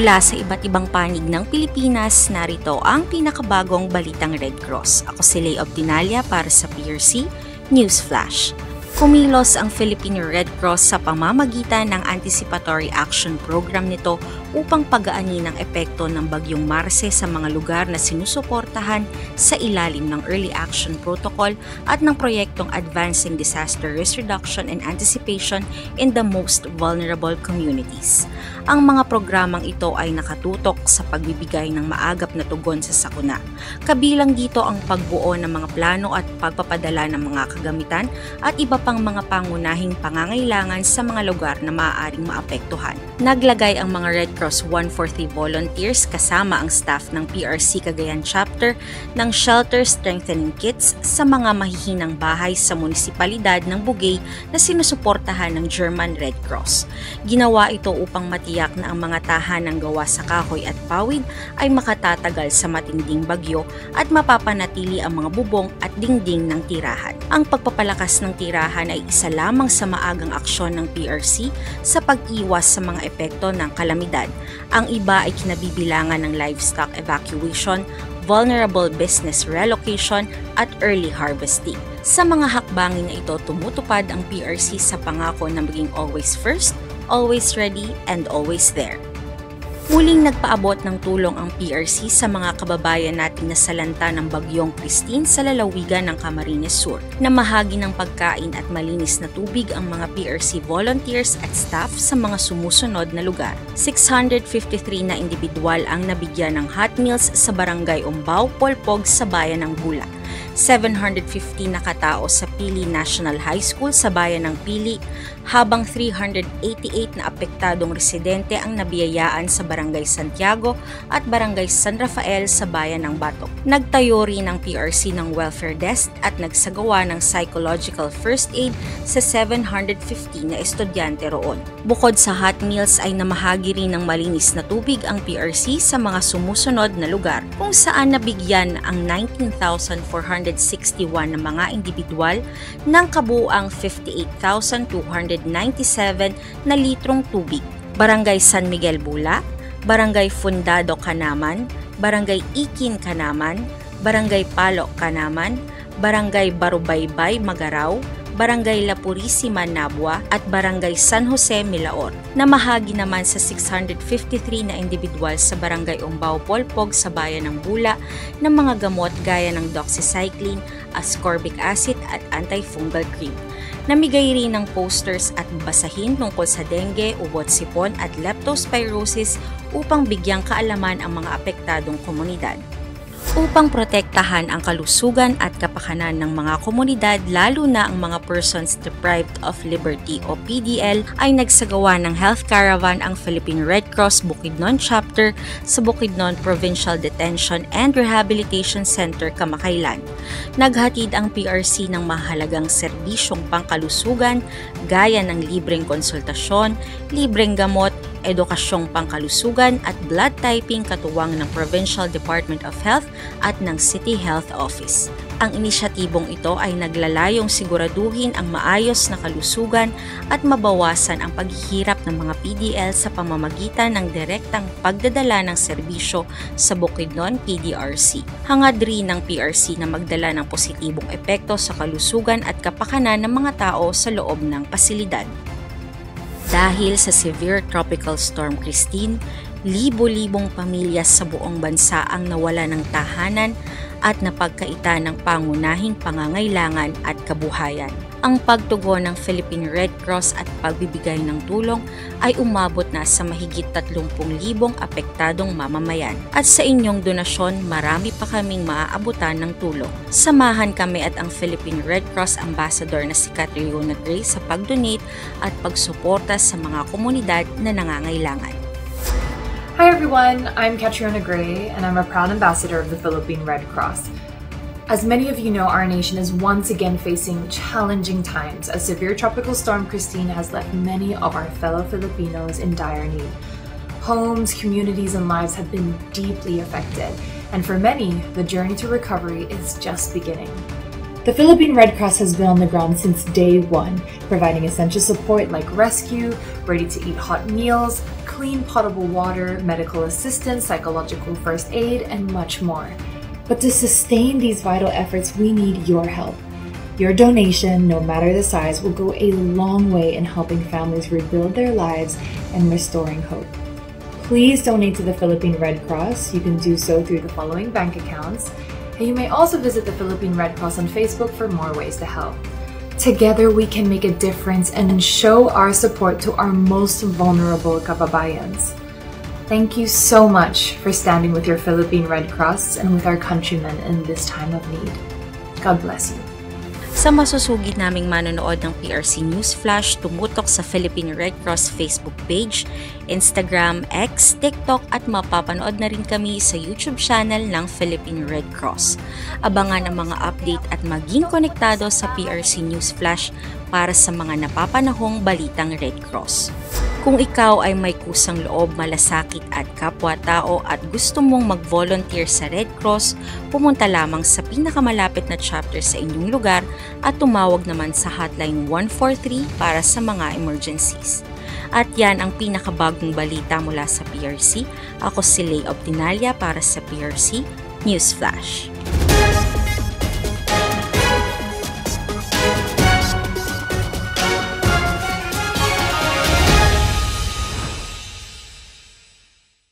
Mula sa iba't ibang panig ng Pilipinas, narito ang pinakabagong balitang Red Cross. Ako si Lay Obdinalia para sa PRC News Flash. Kumilos ang Philippine Red Cross sa pamamagitan ng Anticipatory Action Program nito upang pagaanin ang epekto ng Bagyong Marce sa mga lugar na sinusuportahan sa ilalim ng Early Action Protocol at ng proyektong Advancing Disaster Risk Reduction and Anticipation in the Most Vulnerable Communities. Ang mga programang ito ay nakatutok sa pagbibigay ng maagap na tugon sa sakuna. Kabilang dito ang pagbuo ng mga plano at pagpapadala ng mga kagamitan at iba pang mga pangunahing pangangailangan sa mga lugar na maaaring maapektuhan. Naglagay ang mga Red Cross 143 volunteers kasama ang staff ng PRC Cagayan Chapter ng shelter strengthening kits sa mga mahihinang bahay sa munisipalidad ng Bugay na sinusuportahan ng German Red Cross. Ginawa ito upang matiyak na ang mga tahanang gawa sa kahoy at pawid ay makatatagal sa matinding bagyo at mapapanatili ang mga bubong at dingding ng tirahan. Ang pagpapalakas ng tirahan ay isa lamang sa maagang aksyon ng PRC sa pag-iwas sa mga epekto ng kalamidad. Ang iba ay kinabibilangan ng livestock evacuation, vulnerable business relocation at early harvesting. Sa mga hakbangin na ito, tumutupad ang PRC sa pangako na maging always first, always ready, and always there. Muling nagpaabot ng tulong ang PRC sa mga kababayan nating nasalanta ng Bagyong Christine sa lalawigan ng Camarines Sur. Namahagi ng pagkain at malinis na tubig ang mga PRC volunteers at staff sa mga sumusunod na lugar. 653 na individual ang nabigyan ng hot meals sa Barangay Umbao, Polpog sa bayan ng Bula. 750 na katao sa Pili National High School sa bayan ng Pili, habang 388 na apektadong residente ang nabiyayaan sa Barangay Santiago at Barangay San Rafael sa bayan ng Batok. Nagtayo rin ng PRC ng welfare desk at nagsagawa ng psychological first aid sa 750 na estudyante roon. Bukod sa hot meals ay namahagi rin ng malinis na tubig ang PRC sa mga sumusunod na lugar, kung saan nabigyan ang 19,461 na mga individual ng kabuuang 58,297 na litrong tubig. Barangay San Miguel Bula, Barangay Fundado Canaman, Barangay Ikin Canaman, Barangay Palo Canaman, Barangay Barubaybay Magaraw, Barangay La Purisima Nabua at Barangay San Jose Milaor. Namahagi naman sa 653 na individual sa Barangay Umbao Polpog sa bayan ng Bula ng mga gamot gaya ng doxycycline, ascorbic acid at antifungal cream. Namigay rin ng posters at basahin tungkol sa dengue, ubo at sipon at leptospirosis upang bigyang kaalaman ang mga apektadong komunidad. Upang protektahan ang kalusugan at kapakanan ng mga komunidad, lalo na ang mga persons deprived of liberty o PDL, ay nagsagawa ng health caravan ang Philippine Red Cross Bukidnon Chapter sa Bukidnon Provincial Detention and Rehabilitation Center, Kamakailan. Naghatid ang PRC ng mahalagang serbisyong pangkalusugan gaya ng libreng konsultasyon, libreng gamot, edukasyong pangkalusugan at blood typing katuwang ng Provincial Department of Health at ng City Health Office. Ang inisyatibong ito ay naglalayong siguraduhin ang maayos na kalusugan at mabawasan ang paghihirap ng mga PDL sa pamamagitan ng direktang pagdadala ng serbisyo sa Bukidnon PDRC. Hangad rin ng PRC na magdala ng positibong epekto sa kalusugan at kapakanan ng mga tao sa loob ng pasilidad. Dahil sa severe tropical storm Christine, libo-libong pamilya sa buong bansa ang nawala ng tahanan at napagkaita ng pangunahing pangangailangan at kabuhayan. Ang pagtugon ng Philippine Red Cross at pagbibigay ng tulong ay umabot na sa mahigit 30,000 apektadong mamamayan. At sa inyong donasyon, marami pa kaming maaabutan ng tulong. Samahan kami at ang Philippine Red Cross Ambassador na si Catriona Gray sa pag-donate at pagsuporta sa mga komunidad na nangangailangan. Hi everyone, I'm Catriona Gray and I'm a proud ambassador of the Philippine Red Cross. As many of you know, our nation is once again facing challenging times as severe tropical storm Christine has left many of our fellow Filipinos in dire need. Homes, communities, and lives have been deeply affected, and for many, the journey to recovery is just beginning. The Philippine Red Cross has been on the ground since day one, providing essential support like rescue, ready-to-eat hot meals, clean potable water, medical assistance, psychological first aid, and much more. But to sustain these vital efforts, we need your help. Your donation, no matter the size, will go a long way in helping families rebuild their lives and restoring hope. Please donate to the Philippine Red Cross. You can do so through the following bank accounts. And you may also visit the Philippine Red Cross on Facebook for more ways to help. Together, we can make a difference and show our support to our most vulnerable kababayans. Thank you so much for standing with your Philippine Red Cross and with our countrymen in this time of need. God bless you. Sa masusugid naming manonood ng PRC News Flash, tumutok sa Philippine Red Cross Facebook page, Instagram, X, TikTok at mapapanood na rin kami sa YouTube channel ng Philippine Red Cross. Abangan ang mga update at maging konektado sa PRC News Flash para sa mga napapanahong balitang Red Cross. Kung ikaw ay may kusang loob, malasakit at kapwa-tao at gusto mong mag-volunteer sa Red Cross, pumunta lamang sa pinakamalapit na chapter sa inyong lugar at tumawag naman sa hotline 143 para sa mga emergencies. At yan ang pinakabagong balita mula sa PRC. Ako si Lay Obdinalia para sa PRC News Flash.